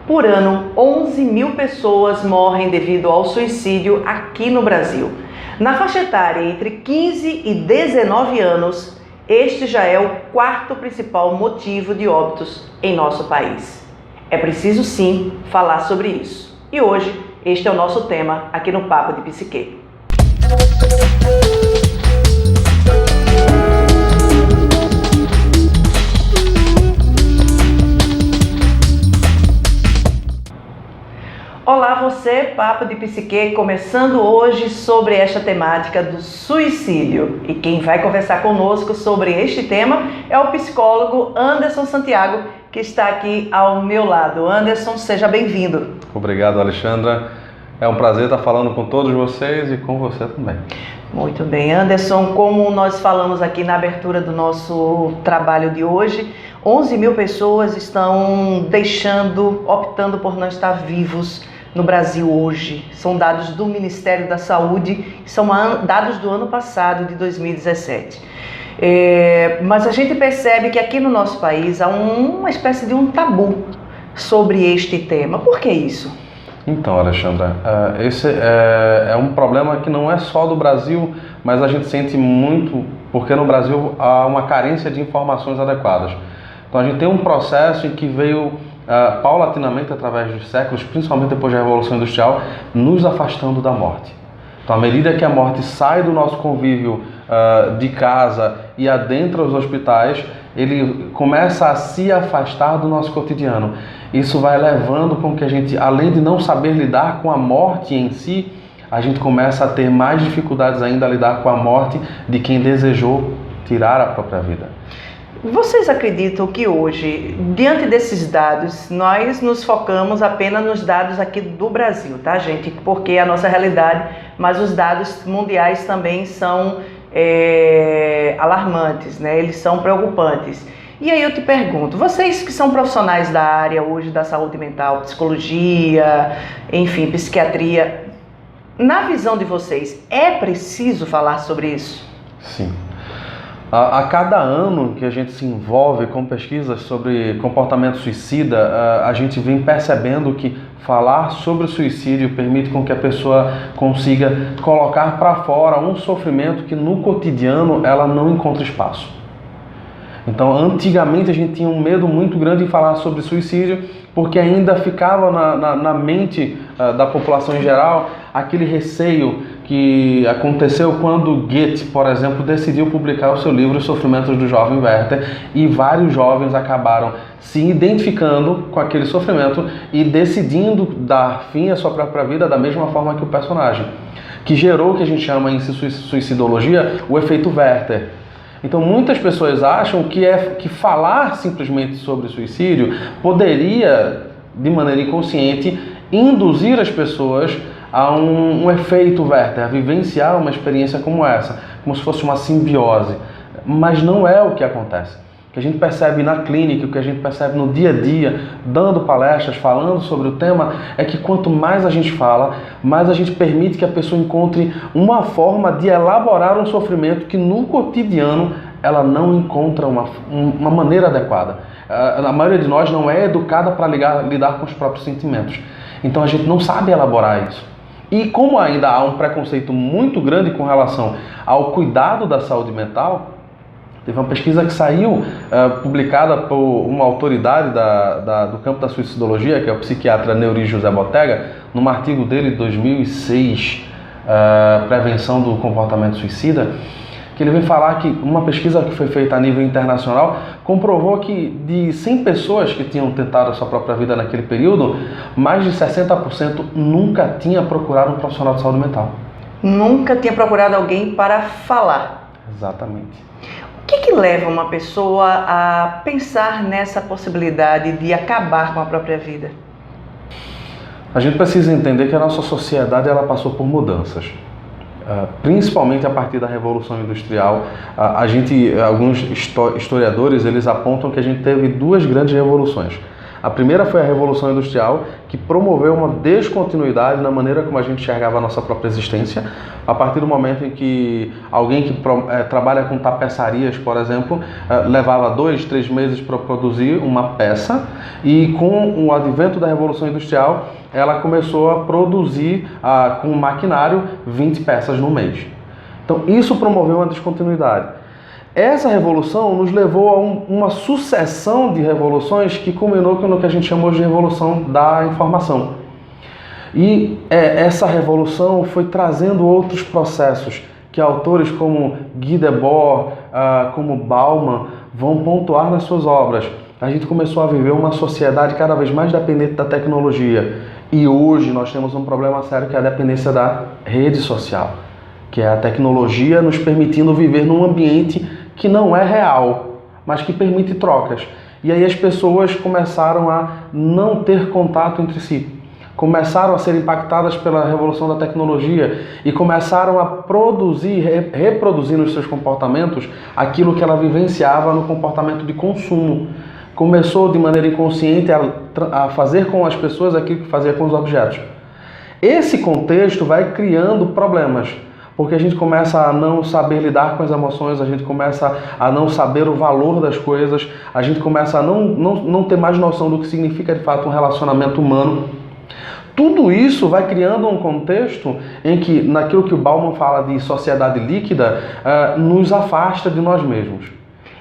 Por ano, 11 mil pessoas morrem devido ao suicídio aqui no Brasil. Na faixa etária entre 15 e 19 anos, este já é o quarto principal motivo de óbitos em nosso país. É preciso sim falar sobre isso. E hoje, este é o nosso tema aqui no Papo de Psique. Olá você, Papo de Psique, começando hoje sobre esta temática do suicídio. E quem vai conversar conosco sobre este tema é o psicólogo Anderson Santiago, que está aqui ao meu lado. Anderson, seja bem-vindo. Obrigado, Alexandra. É um prazer estar falando com todos vocês e com você também. Muito bem, Anderson, como nós falamos aqui na abertura do nosso trabalho de hoje, 11 mil pessoas estão optando por não estar vivos no Brasil hoje. São dados do Ministério da Saúde, são dados do ano passado, de 2017. Mas a gente percebe que aqui no nosso país há uma espécie de um tabu sobre este tema. Por que isso? Então, Alexandra, esse é um problema que não é só do Brasil, mas a gente sente muito porque no Brasil há uma carência de informações adequadas. Então a gente tem um processo em que veio paulatinamente, através dos séculos, principalmente depois da Revolução Industrial, nos afastando da morte. Então, à medida que a morte sai do nosso convívio de casa e adentra os hospitais, ele começa a se afastar do nosso cotidiano. Isso vai levando com que a gente, além de não saber lidar com a morte em si, a gente começa a ter mais dificuldades ainda a lidar com a morte de quem desejou tirar a própria vida. Vocês acreditam que hoje, diante desses dados, nós nos focamos apenas nos dados aqui do Brasil, tá, gente? Porque é a nossa realidade, mas os dados mundiais também são alarmantes, né? Eles são preocupantes. E aí eu te pergunto, vocês que são profissionais da área hoje da saúde mental, psicologia, enfim, psiquiatria, na visão de vocês, é preciso falar sobre isso? Sim. A cada ano que a gente se envolve com pesquisas sobre comportamento suicida, a gente vem percebendo que falar sobre o suicídio permite com que a pessoa consiga colocar para fora um sofrimento que no cotidiano ela não encontra espaço. Então, antigamente a gente tinha um medo muito grande em falar sobre suicídio, porque ainda ficava na mente da população em geral aquele receio que aconteceu quando Goethe, por exemplo, decidiu publicar o seu livro Os Sofrimentos do Jovem Werther, e vários jovens acabaram se identificando com aquele sofrimento e decidindo dar fim à sua própria vida da mesma forma que o personagem, que gerou o que a gente chama em suicidologia o efeito Werther. Então muitas pessoas acham que falar simplesmente sobre suicídio poderia, de maneira inconsciente, induzir as pessoas a um efeito Werther, a vivenciar uma experiência como essa, como se fosse uma simbiose. Mas não é o que acontece. O que a gente percebe na clínica, o que a gente percebe no dia a dia, dando palestras, falando sobre o tema, é que quanto mais a gente fala, mais a gente permite que a pessoa encontre uma forma de elaborar um sofrimento que no cotidiano ela não encontra uma maneira adequada. A maioria de nós não é educada para lidar com os próprios sentimentos. Então a gente não sabe elaborar isso. E como ainda há um preconceito muito grande com relação ao cuidado da saúde mental, teve uma pesquisa que saiu, publicada por uma autoridade do campo da suicidologia, que é o psiquiatra Neuri José Botega, num artigo dele de 2006, Prevenção do Comportamento Suicida, que ele vem falar que uma pesquisa que foi feita a nível internacional comprovou que de 100 pessoas que tinham tentado a sua própria vida naquele período, mais de 60% nunca tinha procurado um profissional de saúde mental. Nunca tinha procurado alguém para falar. Exatamente. O que leva uma pessoa a pensar nessa possibilidade de acabar com a própria vida? A gente precisa entender que a nossa sociedade ela passou por mudanças. Principalmente a partir da Revolução Industrial, alguns historiadores eles apontam que a gente teve duas grandes revoluções. A primeira foi a Revolução Industrial, que promoveu uma descontinuidade na maneira como a gente enxergava a nossa própria existência. A partir do momento em que alguém que trabalha com tapeçarias, por exemplo, levava 2, 3 meses para produzir uma peça, e com o advento da Revolução Industrial, ela começou a produzir com maquinário 20 peças no mês. Então isso promoveu uma descontinuidade. Essa revolução nos levou a uma sucessão de revoluções que culminou no que a gente chamou de revolução da informação. E essa revolução foi trazendo outros processos que autores como Guy Debord, como Bauman, vão pontuar nas suas obras. A gente começou a viver uma sociedade cada vez mais dependente da tecnologia. E hoje nós temos um problema sério, que é a dependência da rede social, que é a tecnologia nos permitindo viver num ambiente que não é real, mas que permite trocas. E aí as pessoas começaram a não ter contato entre si, começaram a ser impactadas pela revolução da tecnologia e começaram a produzir, reproduzir nos seus comportamentos aquilo que ela vivenciava no comportamento de consumo. Começou de maneira inconsciente a fazer com as pessoas aquilo que fazia com os objetos. Esse contexto vai criando problemas, porque a gente começa a não saber lidar com as emoções, a gente começa a não saber o valor das coisas, a gente começa a não ter mais noção do que significa de fato um relacionamento humano. Tudo isso vai criando um contexto em que, naquilo que o Bauman fala de sociedade líquida, nos afasta de nós mesmos.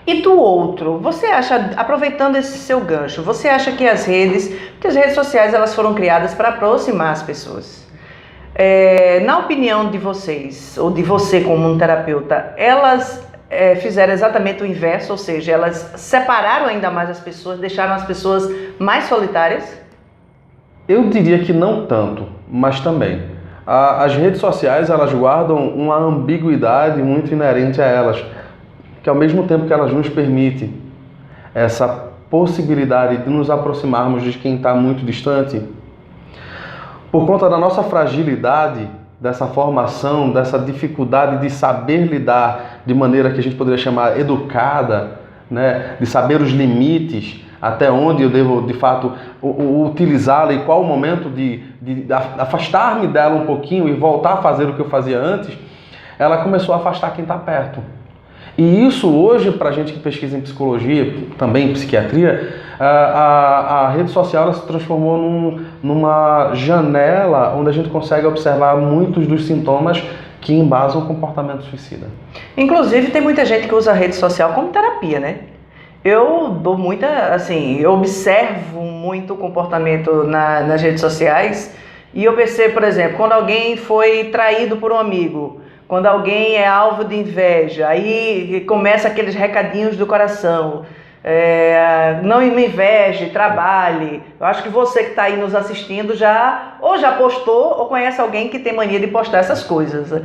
E do outro, você acha, aproveitando esse seu gancho, você acha que as redes sociais elas foram criadas para aproximar as pessoas? Na opinião de vocês, ou de você como um terapeuta, elas fizeram exatamente o inverso, ou seja, elas separaram ainda mais as pessoas, deixaram as pessoas mais solitárias? Eu diria que não tanto, mas também. As redes sociais, elas guardam uma ambiguidade muito inerente a elas, que ao mesmo tempo que elas nos permitem essa possibilidade de nos aproximarmos de quem está muito distante, por conta da nossa fragilidade, dessa formação, dessa dificuldade de saber lidar de maneira que a gente poderia chamar educada, né? De saber os limites, até onde eu devo, de fato, utilizá-la e qual o momento de afastar-me dela um pouquinho e voltar a fazer o que eu fazia antes, ela começou a afastar quem está perto. E isso hoje, para a gente que pesquisa em psicologia, também em psiquiatria, a rede social ela se transformou numa janela onde a gente consegue observar muitos dos sintomas que embasam o comportamento suicida. Inclusive, tem muita gente que usa a rede social como terapia, né? Eu dou eu observo muito o comportamento nas redes sociais e eu percebo, por exemplo, quando alguém foi traído por um amigo, quando alguém é alvo de inveja, aí começa aqueles recadinhos do coração. Não me inveje, trabalhe. Eu acho que você que está aí nos assistindo já postou ou conhece alguém que tem mania de postar essas coisas.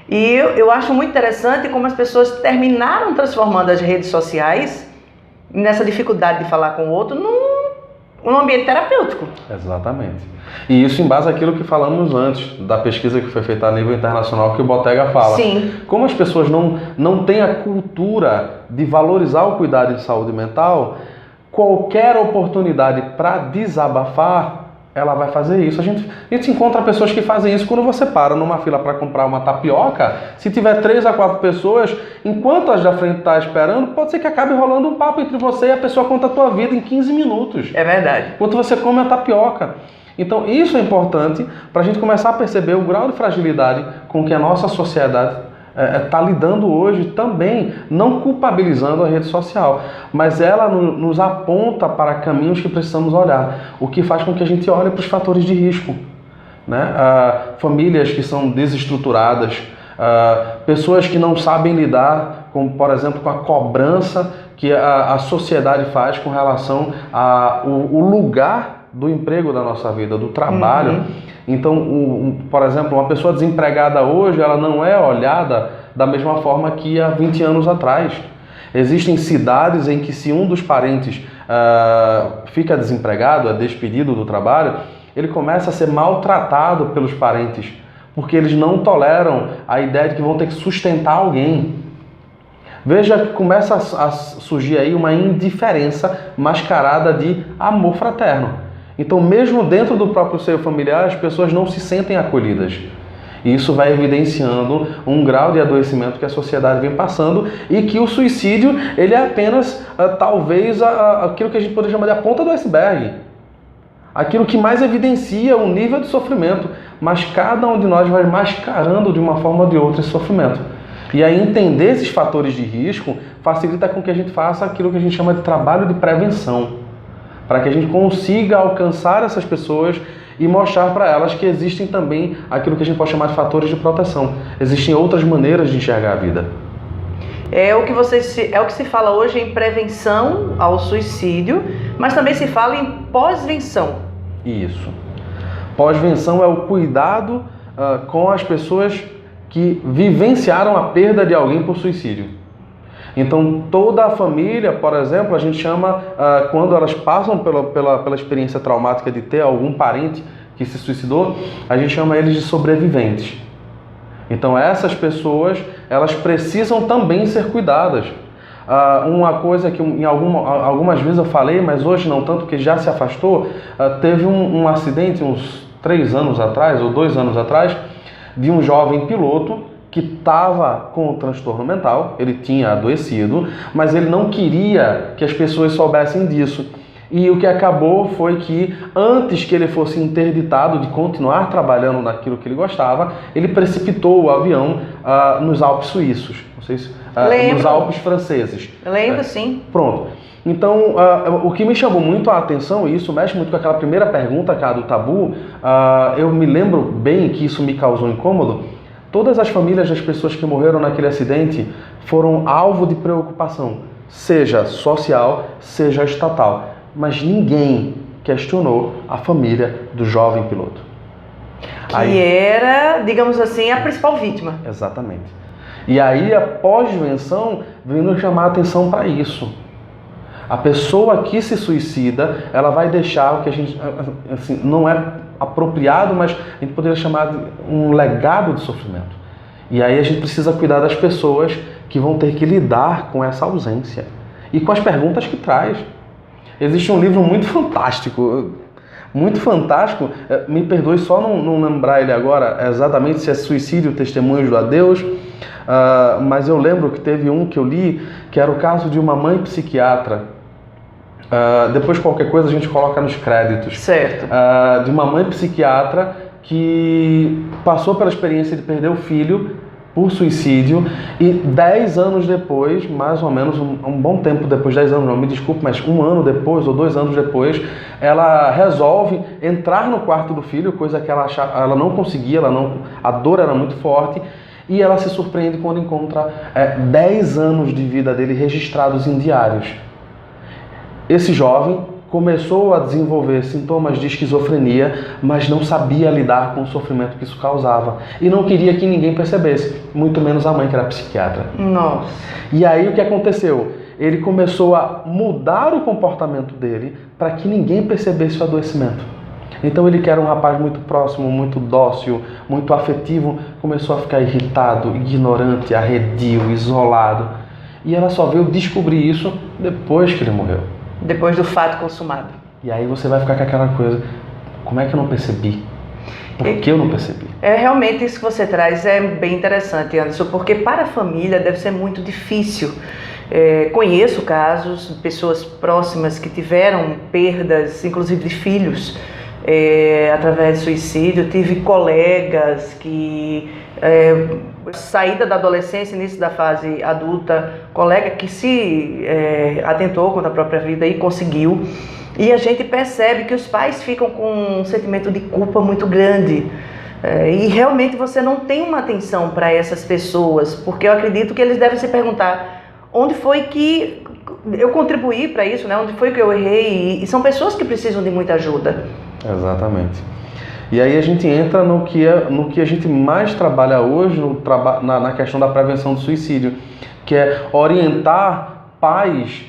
E eu acho muito interessante como as pessoas terminaram transformando as redes sociais nessa dificuldade de falar com o outro num ambiente terapêutico. Exatamente. E isso embasa aquilo que falamos antes, da pesquisa que foi feita a nível internacional, que o Bottega fala. Sim. Como as pessoas não têm a cultura de valorizar o cuidado de saúde mental, qualquer oportunidade para desabafar, ela vai fazer isso. A gente encontra pessoas que fazem isso quando você para numa fila para comprar uma tapioca. Se tiver 3 a 4 pessoas, enquanto as da frente está esperando, pode ser que acabe rolando um papo entre você e a pessoa conta a tua vida em 15 minutos. É verdade. Enquanto você come a tapioca. Então isso é importante para a gente começar a perceber o grau de fragilidade com que a nossa sociedade está lidando hoje também, não culpabilizando a rede social, mas ela nos aponta para caminhos que precisamos olhar, o que faz com que a gente olhe para os fatores de risco, né? Famílias que são desestruturadas, pessoas que não sabem lidar, com, por exemplo, com a cobrança que a sociedade faz com relação ao lugar do emprego da nossa vida, do trabalho. Uhum. Então, por exemplo, uma pessoa desempregada hoje, ela não é olhada da mesma forma que há 20 anos atrás. Existem cidades em que se um dos parentes fica desempregado, é despedido do trabalho, ele começa a ser maltratado pelos parentes, porque eles não toleram a ideia de que vão ter que sustentar alguém. Veja que começa a surgir aí uma indiferença mascarada de amor fraterno. Então, mesmo dentro do próprio seio familiar, as pessoas não se sentem acolhidas. E isso vai evidenciando um grau de adoecimento que a sociedade vem passando e que o suicídio, ele é apenas, talvez, aquilo que a gente poderia chamar de a ponta do iceberg. Aquilo que mais evidencia o nível de sofrimento. Mas cada um de nós vai mascarando de uma forma ou de outra esse sofrimento. E aí entender esses fatores de risco facilita com que a gente faça aquilo que a gente chama de trabalho de prevenção. Para que a gente consiga alcançar essas pessoas e mostrar para elas que existem também aquilo que a gente pode chamar de fatores de proteção. Existem outras maneiras de enxergar a vida. É o que se fala hoje em prevenção ao suicídio, mas também se fala em pós-venção. Isso. Pós-venção é o cuidado com as pessoas que vivenciaram a perda de alguém por suicídio. Então, toda a família, por exemplo, a gente chama, quando elas passam pela experiência traumática de ter algum parente que se suicidou, a gente chama eles de sobreviventes. Então, essas pessoas, elas precisam também ser cuidadas. Uma coisa que algumas vezes eu falei, mas hoje não tanto, que já se afastou, teve um acidente uns 3 anos atrás, ou 2 anos atrás, de um jovem piloto que estava com um transtorno mental, ele tinha adoecido, mas ele não queria que as pessoas soubessem disso. E o que acabou foi que, antes que ele fosse interditado de continuar trabalhando naquilo que ele gostava, ele precipitou o avião nos Alpes suíços, não sei se, nos Alpes franceses. Lembro, sim. Pronto. Então, o que me chamou muito a atenção, e isso mexe muito com aquela primeira pergunta, cara, do tabu, eu me lembro bem que isso me causou incômodo. Todas as famílias das pessoas que morreram naquele acidente foram alvo de preocupação, seja social, seja estatal. Mas ninguém questionou a família do jovem piloto. Que era, digamos assim, a principal vítima. Exatamente. E aí a pós-venção vem nos chamar a atenção para isso. A pessoa que se suicida, ela vai deixar o que a gente, assim, não é apropriado, mas a gente poderia chamar de um legado de sofrimento. E aí a gente precisa cuidar das pessoas que vão ter que lidar com essa ausência e com as perguntas que traz. Existe um livro muito fantástico, me perdoe só não lembrar ele agora exatamente se é Suicídio, Testemunhos do Adeus, mas eu lembro que teve um que eu li, que era o caso de uma mãe psiquiatra. Depois qualquer coisa a gente coloca nos créditos. Certo. De uma mãe psiquiatra que passou pela experiência de perder o filho por suicídio e 10 anos depois, mais ou menos um bom tempo depois, 10 anos não, me desculpe, mas 1 ano depois ou 2 anos depois, ela resolve entrar no quarto do filho, coisa que ela não conseguia, a dor era muito forte, e ela se surpreende quando encontra 10 anos de vida dele registrados em diários. Esse jovem começou a desenvolver sintomas de esquizofrenia, mas não sabia lidar com o sofrimento que isso causava. E não queria que ninguém percebesse, muito menos a mãe, que era psiquiatra. Nossa. E aí o que aconteceu? Ele começou a mudar o comportamento dele para que ninguém percebesse o adoecimento. Então ele, que era um rapaz muito próximo, muito dócil, muito afetivo, começou a ficar irritado, ignorante, arredio, isolado. E ela só veio descobrir isso depois que ele morreu. Depois do fato consumado. E aí você vai ficar com aquela coisa, como é que eu não percebi? Por que eu não percebi? Realmente isso que você traz é bem interessante, Anderson, porque para a família deve ser muito difícil. Conheço casos de pessoas próximas que tiveram perdas, inclusive de filhos, através de suicídio. Tive colegas que... saída da adolescência, início da fase adulta, colega que se atentou contra a própria vida e conseguiu. E a gente percebe que os pais ficam com um sentimento de culpa muito grande. E realmente você não tem uma atenção para essas pessoas, porque eu acredito que eles devem se perguntar onde foi que eu contribuí para isso, né? Onde foi que eu errei? E são pessoas que precisam de muita ajuda. Exatamente. E aí a gente entra no que a gente mais trabalha hoje na questão da prevenção do suicídio, que é orientar pais,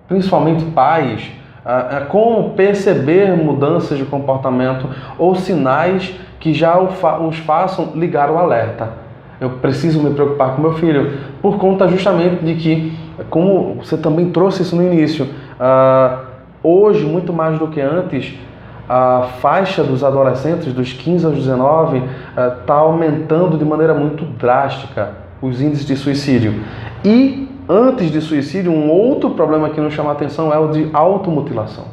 principalmente pais, a como perceber mudanças de comportamento ou sinais que já os façam ligar o alerta. eu preciso me preocupar com meu filho, por conta justamente de que, como você também trouxe isso no início, hoje, muito mais do que antes, a faixa dos adolescentes, dos 15 aos 19, está aumentando de maneira muito drástica os índices de suicídio. E, antes de suicídio, um outro problema que nos chama a atenção é o de automutilação.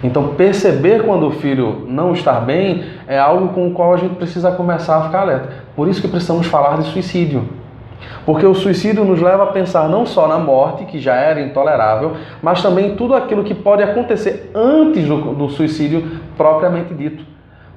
Então, perceber quando o filho não está bem é algo com o qual a gente precisa começar a ficar alerta. Por isso que precisamos falar de suicídio. Porque o suicídio nos leva a pensar não só na morte, que já era intolerável, mas também em tudo aquilo que pode acontecer antes do suicídio propriamente dito.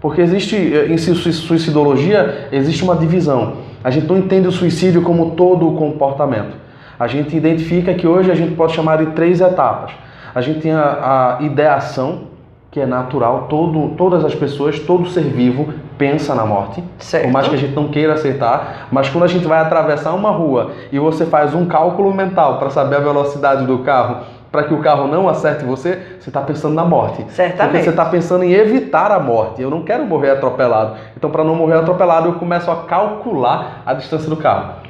Porque existe, em suicidologia, existe uma divisão. A gente não entende o suicídio como todo o comportamento. A gente identifica que hoje a gente pode chamar de 3 etapas. A gente tem a ideação, que é natural, todas as pessoas, todo ser vivo pensa na morte, certo. Por mais que a gente não queira aceitar, mas quando a gente vai atravessar uma rua e você faz um cálculo mental para saber a velocidade do carro, para que o carro não acerte você está pensando na morte. Certamente. Porque você está pensando em evitar a morte. Eu não quero morrer atropelado. Então, para não morrer atropelado, eu começo a calcular a distância do carro.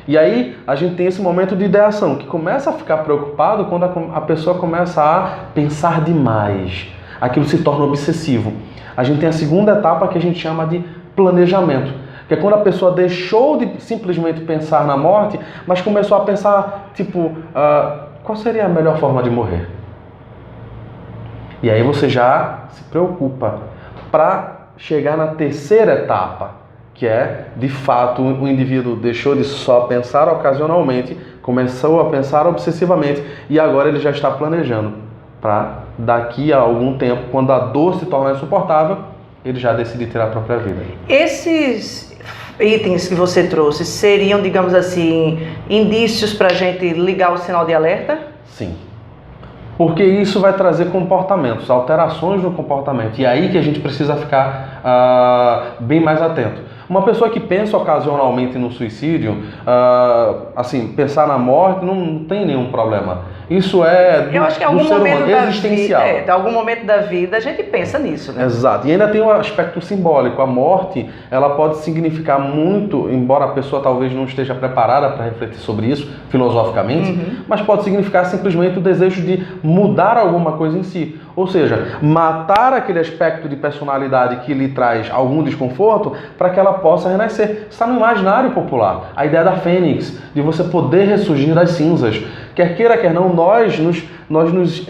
E aí, a gente tem esse momento de ideação, que começa a ficar preocupado quando a pessoa começa a pensar demais. Aquilo se torna obsessivo. A gente tem a segunda etapa que a gente chama de planejamento, que é quando a pessoa deixou de simplesmente pensar na morte, mas começou a pensar, tipo, qual seria a melhor forma de morrer? E aí você já se preocupa para chegar na terceira etapa, que é, de fato, o indivíduo deixou de só pensar ocasionalmente, começou a pensar obsessivamente e agora ele já está planejando para daqui a algum tempo, quando a dor se tornar insuportável, ele já decide ter a própria vida. Esses itens que você trouxe seriam, digamos assim, indícios para a gente ligar o sinal de alerta? Sim. Porque isso vai trazer comportamentos, alterações no comportamento. E é aí que a gente precisa ficar bem mais atento. Uma pessoa que pensa ocasionalmente no suicídio, assim, pensar na morte não tem nenhum problema. Isso é Eu acho que em algum ser momento humano, existencial. em algum momento da vida a gente pensa nisso, né? Exato. E ainda tem um aspecto simbólico. A morte, ela pode significar muito, embora a pessoa talvez não esteja preparada para refletir sobre isso filosoficamente, mas pode significar simplesmente o desejo de mudar alguma coisa em si. Ou seja, matar aquele aspecto de personalidade que lhe traz algum desconforto para que ela possa renascer. Está no imaginário popular. A ideia da fênix, de você poder ressurgir das cinzas. Quer queira, quer não, nós nos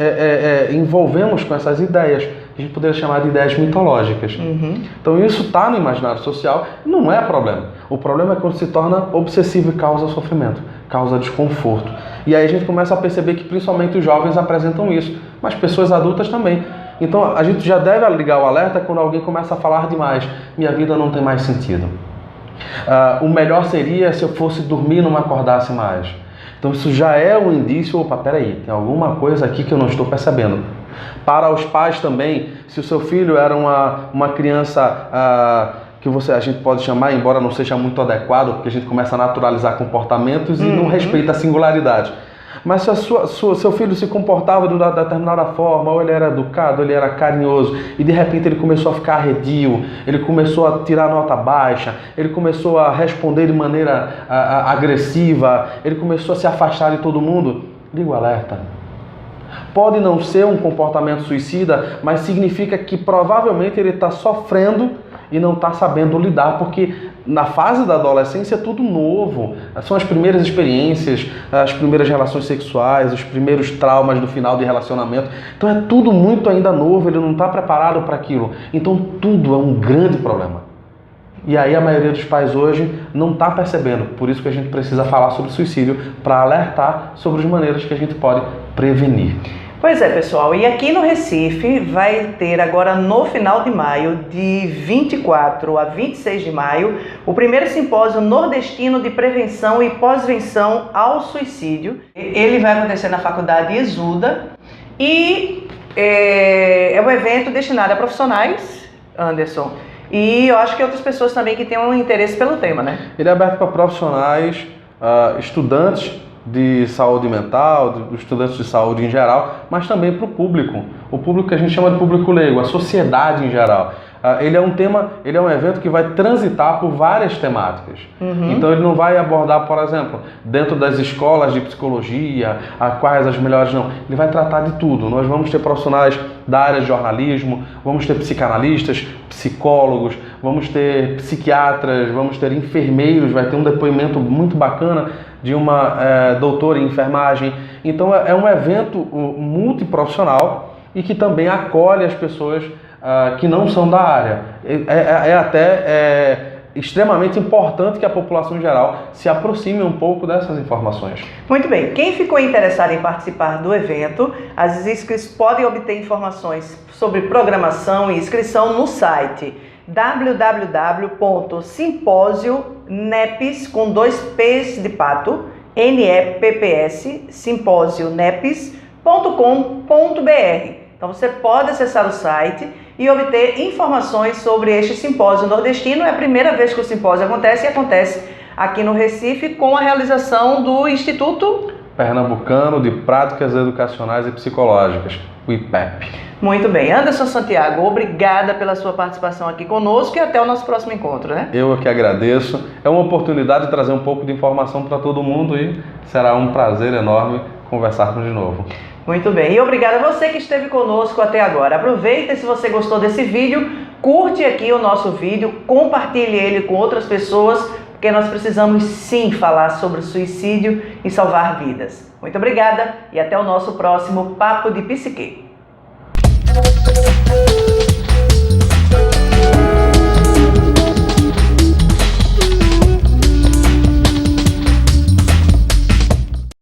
envolvemos com essas ideias. A gente poderia chamar de ideias mitológicas. Então isso está no imaginário social e não é problema. O problema é quando se torna obsessivo e causa sofrimento, causa desconforto. E aí a gente começa a perceber que principalmente os jovens apresentam isso, mas pessoas adultas também. Então a gente já deve ligar o alerta quando alguém começa a falar demais. Minha vida não tem mais sentido. O melhor seria se eu fosse dormir e não me acordasse mais. Então isso já é um indício, opa, peraí, tem alguma coisa aqui que eu não estou percebendo. Para os pais também, se o seu filho era uma criança que a gente pode chamar, embora não seja muito adequado, porque a gente começa a naturalizar comportamentos e não respeita a singularidade. Mas se seu filho se comportava de uma determinada forma, ou ele era educado, ou ele era carinhoso, e de repente ele começou a ficar arredio, ele começou a tirar nota baixa, ele começou a responder de maneira agressiva, ele começou a se afastar de todo mundo, liga o alerta. Pode não ser um comportamento suicida, mas significa que provavelmente ele está sofrendo e não está sabendo lidar, porque na fase da adolescência é tudo novo. São as primeiras experiências, as primeiras relações sexuais, os primeiros traumas do final de relacionamento. Então é tudo muito ainda novo, ele não está preparado para aquilo. Então tudo é um grande problema. E aí a maioria dos pais hoje não está percebendo. Por isso que a gente precisa falar sobre suicídio, para alertar sobre as maneiras que a gente pode prevenir. Pois é, pessoal, e aqui no Recife vai ter agora no final de maio, de 24 a 26 de maio, o primeiro simpósio nordestino de prevenção e pós-venção ao suicídio. Ele vai acontecer na Faculdade Exuda e é um evento destinado a profissionais, Anderson, e eu acho que outras pessoas também que têm um interesse pelo tema, né? Ele é aberto para profissionais, estudantes de saúde mental, dos estudantes de saúde em geral, mas também para o público que a gente chama de público leigo, a sociedade em geral. Ele é um evento que vai transitar por várias temáticas. Então ele não vai abordar, por exemplo, dentro das escolas de psicologia, quais as melhores, não. Ele vai tratar de tudo. Nós vamos ter profissionais da área de jornalismo, vamos ter psicanalistas, psicólogos, vamos ter psiquiatras, vamos ter enfermeiros, vai ter um depoimento muito bacana de uma doutora em enfermagem. Então é um evento multiprofissional e que também acolhe as pessoas que não são da área. É até extremamente importante que a população em geral se aproxime um pouco dessas informações. Muito bem. Quem ficou interessado em participar do evento, as inscrições podem obter informações sobre programação e inscrição no site www.simpósionepes, com 2 P's de pato, NEPPS, simpósionepes.com.br. Então você pode acessar o site e obter informações sobre este simpósio nordestino. É a primeira vez que o simpósio acontece e acontece aqui no Recife com a realização do Instituto Pernambucano de Práticas Educacionais e Psicológicas, o IPEP. Muito bem. Anderson Santiago, obrigada pela sua participação aqui conosco e até o nosso próximo encontro, né? Eu que agradeço. É uma oportunidade de trazer um pouco de informação para todo mundo e será um prazer enorme conversarmos de novo. Muito bem. E obrigada a você que esteve conosco até agora. Aproveita, se você gostou desse vídeo, curte aqui o nosso vídeo, compartilhe ele com outras pessoas, porque nós precisamos sim falar sobre o suicídio e salvar vidas. Muito obrigada e até o nosso próximo Papo de Psique.